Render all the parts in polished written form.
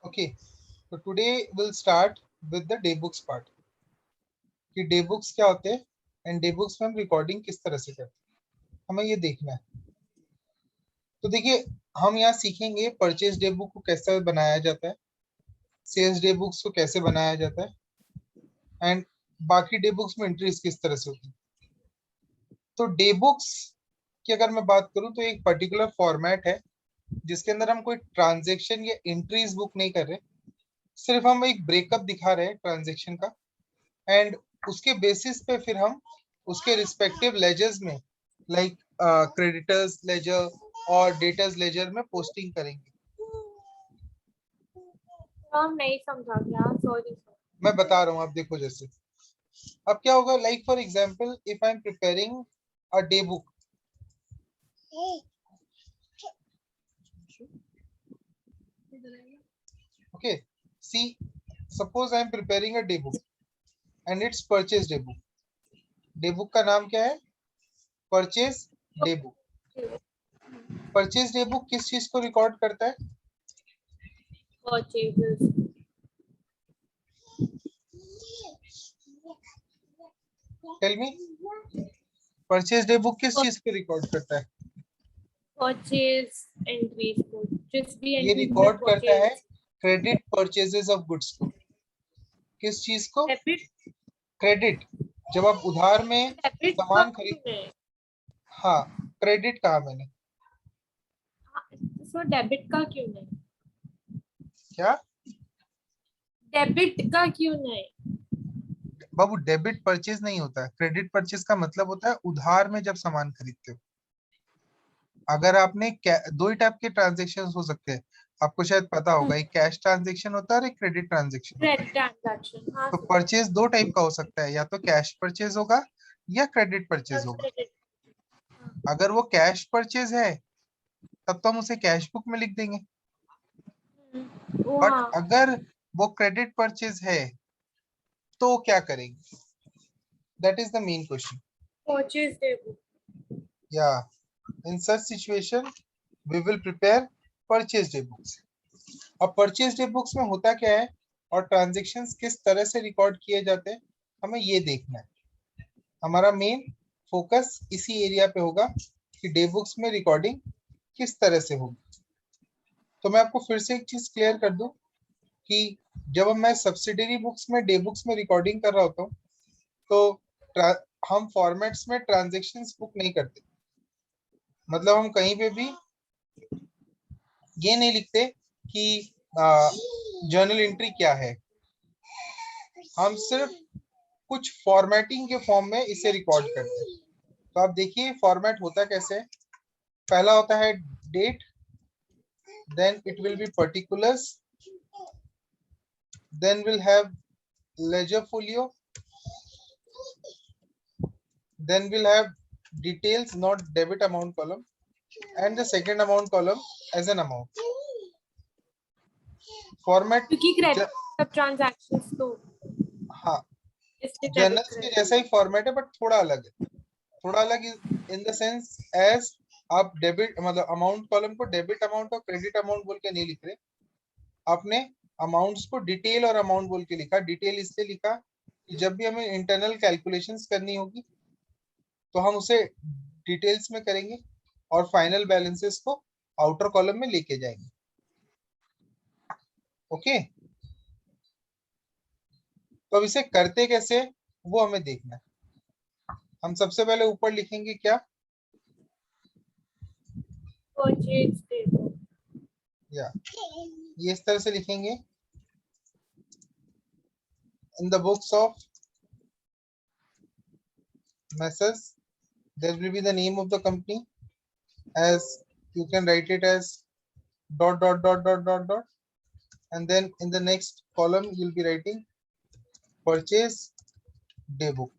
Okay, so today we'll start with the day books part. कि day books क्या होते हैं एंड डे बुक्स में हम रिकॉर्डिंग किस तरह से करते हैं, हमें ये देखना है। तो देखिए, हम यहाँ सीखेंगे परचेज डे बुक को कैसे बनाया जाता है, सेल्स डे बुक्स को कैसे बनाया जाता है एंड बाकी डे बुक्स में एंट्रीज किस तरह से होती है। तो डे बुक्स की अगर मैं बात करूँ तो एक पर्टिकुलर फॉर्मेट है जिसके अंदर हम कोई ट्रांजेक्शन या एंट्रीज बुक नहीं कर रहे, सिर्फ हम एक ब्रेकअप दिखा रहे हैं ट्रांजेक्शन का एंड उसके बेसिस पे फिर हम उसके रिस्पेक्टिव लेजर्स में लाइक क्रेडिटर्स लेजर और डेटर्स लेजर में पोस्टिंग करेंगे। हम नहीं समझा क्या, सॉरी। मैं बता रहा हूँ, आप देखो जैसे अब क्या होगा, like for example if I am preparing a day book, okay, see, suppose I am preparing a day book and it's purchase day book. Day book का नाम क्या है? Purchase day book. Purchase day book किस चीज को record करता है? Purchases. Tell me, purchase day book किस चीज को रिकॉर्ड करता है? परचेज एंट्रीज को, जिस भी ये एंट्रीज में रिकॉर्ड करता है purchase. Credit purchases of goods को। किस चीज को? डेबिट। क्रेडिट। जब आप उधार में डेबिट का सामान क्यों खरीद, है? हाँ, क्रेडिट कहा मैंने? इसमें डेबिट का क्यों नहीं? क्या डेबिट का क्यों नहीं? बाबू, डेबिट परचेज नहीं होता है, क्रेडिट परचेज का मतलब होता है उधार में जब सामान खरीदते हो। अगर आपने दो ही टाइप के ट्रांजेक्शन हो सकते हैं, आपको शायद पता होगा, एक कैश ट्रांजेक्शन होता है और एक क्रेडिट ट्रांजेक्शन होता है। क्रेडिट ट्रांजैक्शन, हाँ तो सर। परचेज दो टाइप का हो सकता है, या तो कैश परचेज होगा या क्रेडिट परचेज होगा। क्रेडिट। अगर वो कैश परचेज है तब तो हम उसे कैश बुक में लिख देंगे, बट हाँ। अगर वो क्रेडिट परचेज है तो क्या करेंगे? That is the main question. Purchase debit. या in such situation we will prepare purchase day books. अब परचेज डे बुक्स में होता क्या है और ट्रांजेक्शन्स किस तरह से रिकॉर्ड किए जाते हैं, हमें ये देखना है। हमारा मेन फोकस इसी एरिया पे होगा कि डे बुक्स में रिकॉर्डिंग किस तरह से होगी। तो मैं आपको फिर से एक चीज क्लियर कर दूं कि जब मैं सब्सिडरी बुक्स में डे बुक्स में रिकॉर्डिंग कर रहा होता हूँ तो हम फॉर्मेट्स में ट्रांजेक्शन्स बुक नहीं करते। मतलब हम कहीं पे भी ये नहीं लिखते कि जर्नल एंट्री क्या है, हम सिर्फ कुछ फॉर्मेटिंग के फॉर्म में इसे रिकॉर्ड करते हैं। तो आप देखिए फॉर्मेट होता कैसे है। पहला होता है date, then it will be particulars, then will have ledger folio, then we'll have details, not debit amount column, and the second amount column as an amount format। क्योंकि क्रेडिट ट्रांजैक्शंस तो हाँ, इसलिए डेबिट जर्नल्स के credit. जैसा ही format है but थोड़ा अलग है। थोड़ा अलग इन द सेंस एज आप डेबिट मतलब अमाउंट कॉलम को डेबिट अमाउंट और क्रेडिट अमाउंट बोल के नहीं लिख रहे, आपने अमाउंट्स को डिटेल और अमाउंट बोल के लिखा। डिटेल इसलिए लिखा कि जब भी हमें इंटरनल कैलकुलेशंस करनी होगी तो हम उसे डिटेल्स में करेंगे और फाइनल बैलेंसेस को आउटर कॉलम में लेके जाएंगे। ओके, तो अब इसे करते कैसे वो हमें देखना है। हम सबसे पहले ऊपर लिखेंगे क्या? Purchase debit. या ये इस तरह से लिखेंगे, in the books of message there will be the name of the company, as you can write it as dot dot dot dot dot dot, and then in the next column you'll be writing purchase day book.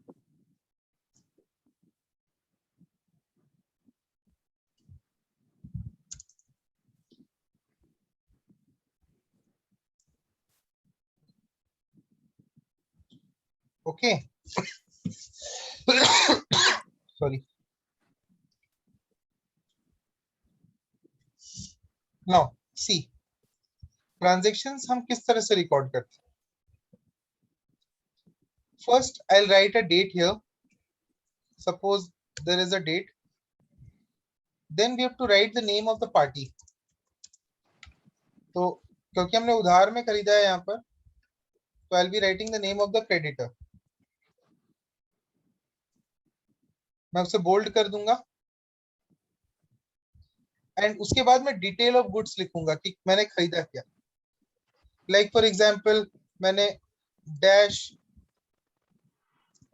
Okay. Sorry. Now see, transactions हम किस तरह से record करते हैं? First I will write a date here, suppose there is a date, then we have to write the name of the party. तो क्योंकि हमने उधार में खरीदा है यहाँ पर, तो I will be writing the name of the creditor. मैं उसे बोल्ड कर दूंगा एंड उसके बाद मैं डिटेल ऑफ गुड्स लिखूंगा कि मैंने खरीदा क्या। लाइक फॉर एग्जांपल मैंने dash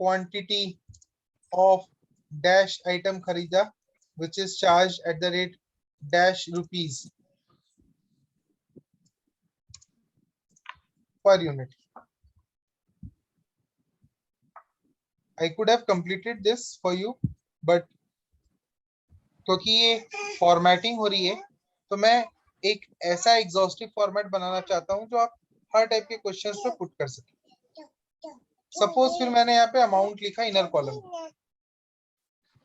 quantity of dash item खरीदा which is charged at the rate dash rupees per unit. I could have completed this for you, but क्योंकि ये फॉर्मेटिंग हो रही है तो मैं एक ऐसा एग्जॉस्टिव फॉर्मेट बनाना चाहता हूं जो आप हर टाइप के क्वेश्चंस पे पुट कर सके। सपोज फिर मैंने यहाँ पे अमाउंट लिखा इनर कॉलम,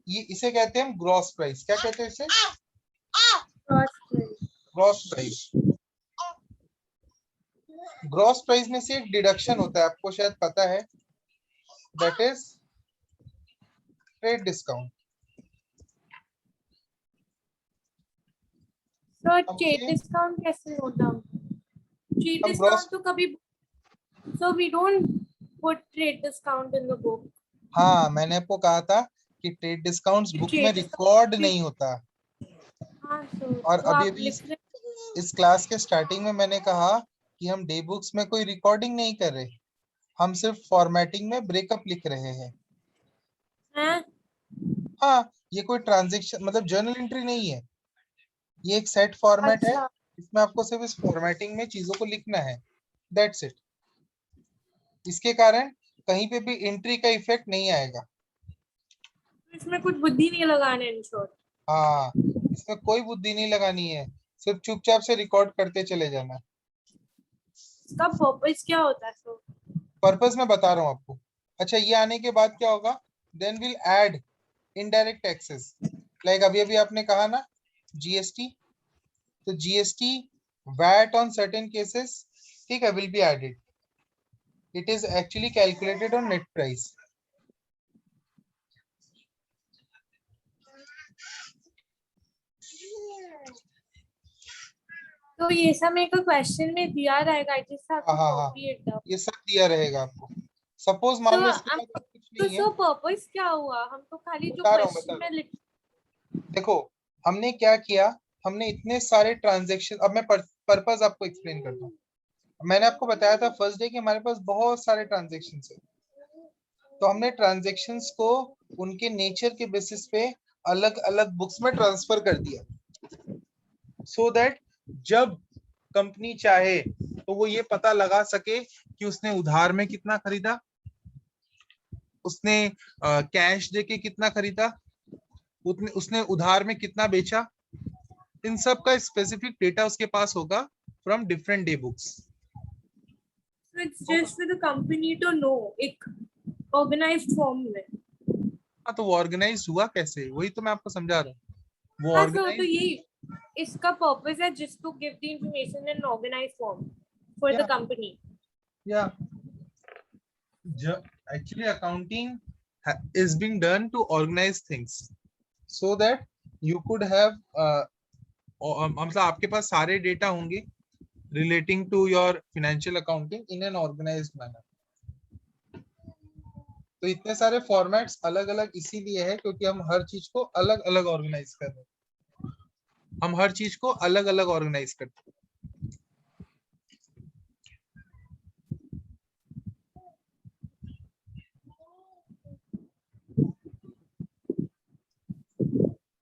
ये इसे कहते हैं हम ग्रॉस प्राइस। क्या कहते हैं इसे? Gross price. ग्रॉस प्राइस में से एक डिडक्शन होता है, आपको शायद पता है, दैट इज ट्रेड डिस्काउंट। तो ट्रेड डिस्काउंट कैसे होता है? ट्रेड अब डिस्काउंट तो कभी, so we don't put trade discount in the book. हाँ, मैंने आपको कहा था कि ट्रेड डिस्काउंट्स बुक में रिकॉर्ड नहीं होता। हाँ, और तो अभी आप अभी लिख रहे इस क्लास के स्टार्टिंग में मैंने कहा कि हम डे बुक्स में कोई रिकॉर्डिंग नहीं कर रहे, हम सिर्फ फॉर्मेटिंग में ब्रेकअप लिख रहे हैं। हैं? हाँ, ये कोई ट्रांजैक्शन मतलब जर्नल एंट्री नहीं है, ये एक सेट फॉर्मेट है, अच्छा, इसमें आपको सिर्फ इस फॉर्मेटिंग में चीजों को लिखना है, दैट्स इट। इसके कारण कहीं पे भी एंट्री का इफेक्ट नहीं आएगा। इसमें कुछ बुद्धि नहीं लगाने इन शॉर्ट। हाँ, इसमें कोई बुद्धि नहीं लगानी है, सिर्फ चुपचाप से रिकॉर्ड करते चले जाना। इसका पर्पस क्या होता है? तो पर्पस मैं बता रहा हूँ आपको। अच्छा, ये आने के बाद क्या होगा? Then will add indirect taxes. Like अभी अभी आपने कहा ना जीएसटी, तो GST VAT on certain cases, ठीक है, will be added. It is actually calculated on net price. तो ये सब मेरे को क्वेश्चन में दिया रहेगा, जिस हाँ हाँ हाँ, कॉपी इट डाउन। ये सब दिया रहेगा आपको। सपोज मान लो इसके बाद कुछ तो नहीं है, सो पर्पस क्या हुआ? हम तो खाली जो बता रहा हूँ क्वेश्चन में लिख। देखो हमने क्या किया, हमने इतने सारे ट्रांजेक्शन, अब मैं पर्पस आपको एक्सप्लेन करता हूँ। मैंने आपको बताया था फर्स्ट डे कि हमारे पास बहुत सारे ट्रांजेक्शन है, तो हमने ट्रांजेक्शन्स को उनके नेचर के बेसिस पे अलग अलग बुक्स में ट्रांसफर कर दिया, सो दैट जब कंपनी चाहे तो वो ये पता लगा सके कि उसने उधार में कितना खरीदा, उसने कैश देके कितना खरीदा, उसने उधार में कितना बेचा। इन सब का स्पेसिफिक डेटा उसके पास होगा from different day books. So it's just for the company to know, एक organized form में। हाँ, तो वो ऑर्गेनाइज हुआ कैसे, वही तो मैं आपको समझा रहा हूँ। वो हाँ, तो ऑर्गेनाइज ये इसका पर्पस है, just to give the information in organized form for the company. या actually accounting is being done to organize things so that you could have मतलब आपके पास सारे डेटा होंगे relating to your financial accounting in an organized manner। तो इतने सारे formats अलग अलग इसीलिए है क्योंकि हम हर चीज को अलग अलग ऑर्गेनाइज कर रहे हैं, हम हर चीज को अलग अलग ऑर्गेनाइज करते हैं।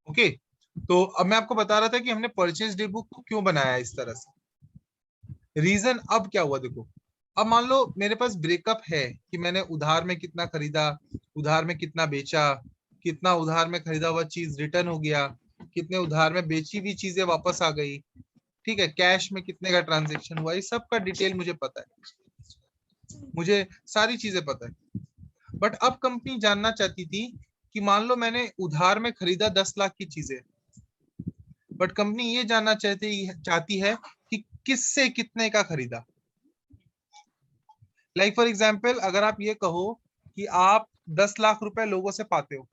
ओके, तो अब मैं आपको बता रहा था कि हमने परचेज डे बुक को क्यों बनाया इस तरह से। रीजन अब क्या हुआ, देखो अब मान लो मेरे पास ब्रेकअप है कि मैंने उधार में कितना खरीदा, उधार में कितना बेचा, कितना उधार में खरीदा हुआ चीज रिटर्न हो गया, कितने उधार में बेची हुई चीजें वापस आ गई, ठीक है, कैश में कितने का ट्रांजेक्शन हुआ, इस सब का डिटेल मुझे पता है, मुझे सारी चीजें पता है। बट अब कंपनी जानना चाहती थी कि मान लो मैंने उधार में खरीदा 10 लाख की चीजें, बट कंपनी ये जानना चाहती है कि किससे कितने का खरीदा। लाइक फॉर एग्जाम्पल, अगर आप ये कहो कि आप 10 लाख रुपए लोगों से पाते हो,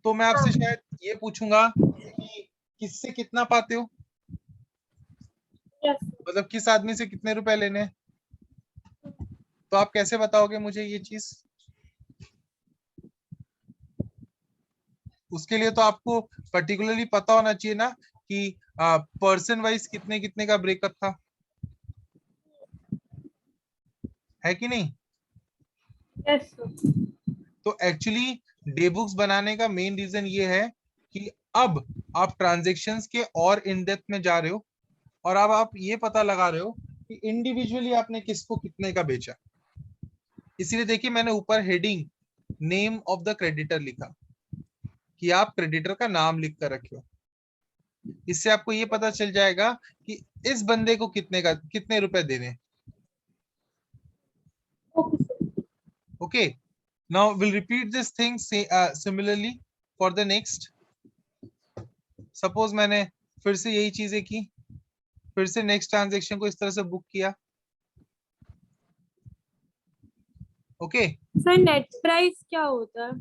तो मैं आपसे हाँ, शायद ये पूछूंगा कि किससे कितना पाते हो, yes, मतलब किस आदमी से कितने रुपए लेने हैं। तो आप कैसे बताओगे मुझे ये चीज। उसके लिए तो आपको पर्टिकुलरली पता होना चाहिए ना कि पर्सन वाइज कितने कितने का ब्रेकअप था, है कि नहीं। yes, sir. तो एक्चुअली डे बुक्स बनाने का मेन रीजन ये है कि अब आप ट्रांजेक्शन्स के और इन डेप्थ में जा रहे हो, और अब आप ये पता लगा रहे हो कि इंडिविजुअली आपने किसको कितने का बेचा। इसीलिए देखिए मैंने ऊपर heading name of the creditor लिखा, कि आप क्रेडिटर का नाम लिख कर रखे हो। इससे आपको ये पता चल जाएगा कि इस बंदे को कितने रुपए देने। Okay, sir. Okay, now will repeat this thing similarly for the next. Suppose मैंने फिर से यही चीजें की, फिर से नेक्स्ट ट्रांजेक्शन को इस तरह से बुक किया। ओके, सर नेट प्राइस क्या होता है?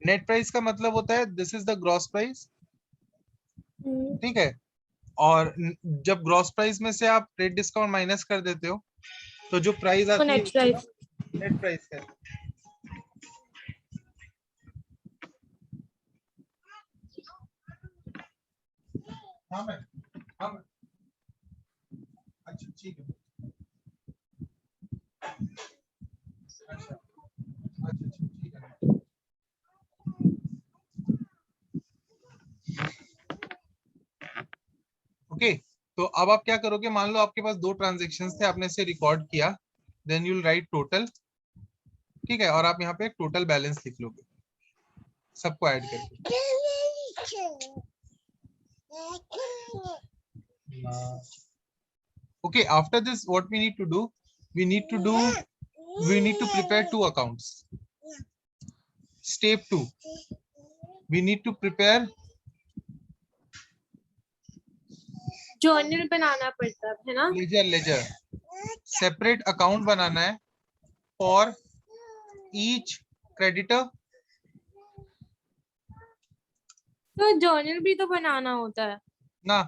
नेट प्राइस का मतलब होता है this is the gross price. हम्म, ठीक है, और जब ग्रॉस प्राइस में से आप ट्रेड डिस्काउंट माइनस कर देते हो, तो जो प्राइस तो आती है नेट उसको प्राइस। आप नेट प्राइस कहते हैं। हाँ मैम, हाँ मैम, अच्छा ठीक है, अच्छा अच्छा अच्छा ठीक है। ओके, तो अब आप क्या करोगे, मान लो आपके पास दो ट्रांजेक्शन्स थे, आपने इसे रिकॉर्ड किया, देन यू राइट टोटल। ठीक है, और आप यहाँ पे टोटल बैलेंस लिख लोगे सबको ऐड करके। Okay, after this what we need to do, we need to do we need to prepare two accounts. Step 2, we need to prepare journal बनाना पड़ता है ना? ledger separate account बनाना है for each creditor। तो journal भी तो बनाना होता है। ना,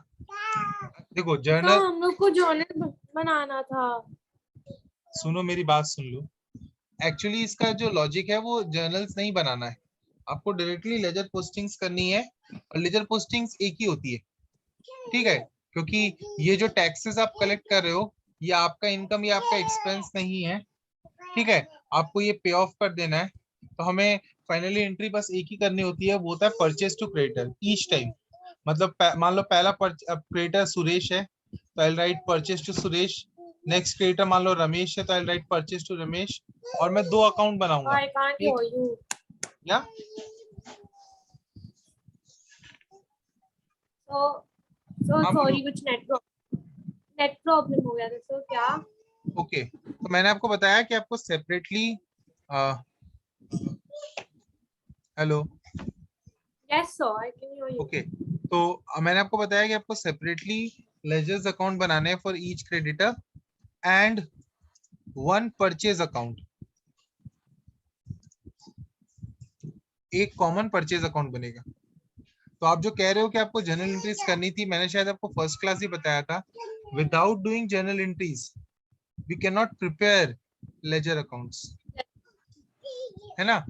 देखो तो जर्नल, हम लोग को जर्नल बनाना था। सुनो मेरी बात सुन लो। एक्चुअली इसका जो लॉजिक है वो जर्नल्स नहीं बनाना है, आपको डायरेक्टली लेजर पोस्टिंग्स करनी है, और लेजर पोस्टिंग्स एक ही होती है। ठीक है, क्योंकि ये जो टैक्सेस आप कलेक्ट कर रहे हो, ये आपका इनकम या आपका एक्सपेंस नहीं है। ठीक है, आपको ये पे ऑफ कर देना है, तो हमें फाइनली एंट्री बस एक ही करनी होती है, वो होता है purchase to creditor each time. मतलब मान लो पहला क्रेडिटर सुरेश है, तो I write purchase to Suresh. Next creditor मान लो रमेश है, तो I write purchase to Ramesh. और मैं दो अकाउंट बनाऊंगा, आई कांट एक हियर यू। या सो सो हाँ बोलो। सॉरी, कुछ नेट प्रॉब्लम हो गया था, सो क्या? ओके, तो मैंने आपको बताया कि आपको separately, hello, yes sir, I can hear you. Okay, तो मैंने आपको बताया कि आपको सेपरेटली लेजर्स अकाउंट बनाने हैं for each creditor and one purchase account, एक कॉमन परचेज अकाउंट बनेगा। तो आप जो कह रहे हो कि आपको जर्नल एंट्रीज करनी थी, मैंने शायद आपको फर्स्ट क्लास ही बताया था, without doing journal entries we can not prepare ledger accounts, है ना।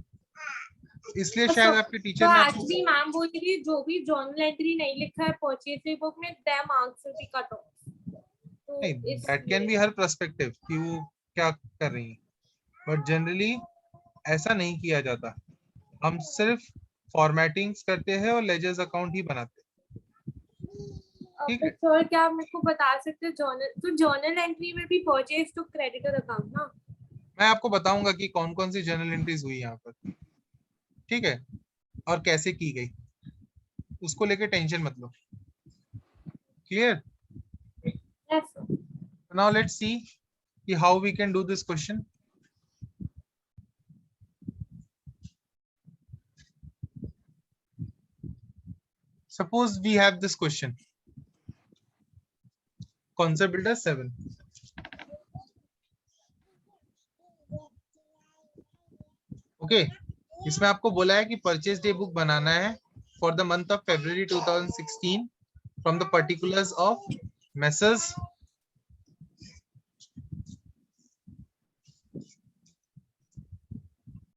इसलिए शायद आपके तो टीचर ने आपको, एक्चुअली मैम बोल रही है जो भी जर्नल एंट्री नहीं लिखा है परचेज बुक में, there marks will be cut off. तो नहीं, दैट कैन इसलिए बी हर पर्सपेक्टिव कि वो क्या कर रही है, बट जनरली ऐसा नहीं किया जाता। हम सिर्फ फॉर्मेटिंग्स करते हैं और लेजर्स अकाउंट ही बनाते हैं। ठीक तो है, सर क्या आप मेरे को बता सकते हैं जर्नल, तो जर्नल एंट्री में भी परचेज टू क्रेडिटर अकाउंट ना? मैं आपको बताऊंगा कि कौन कौन सी जर्नल एंट्रीज हुई यहाँ पर। ठीक है, और कैसे की गई, उसको लेके टेंशन मत लो। Clear. Yes sir. Now let's see कि how we can do this question. Suppose we have this question, concept builder 7। Okay, इसमें आपको बोला है कि परचेज डे बुक बनाना है for the month of February 2016 from the particulars of messrs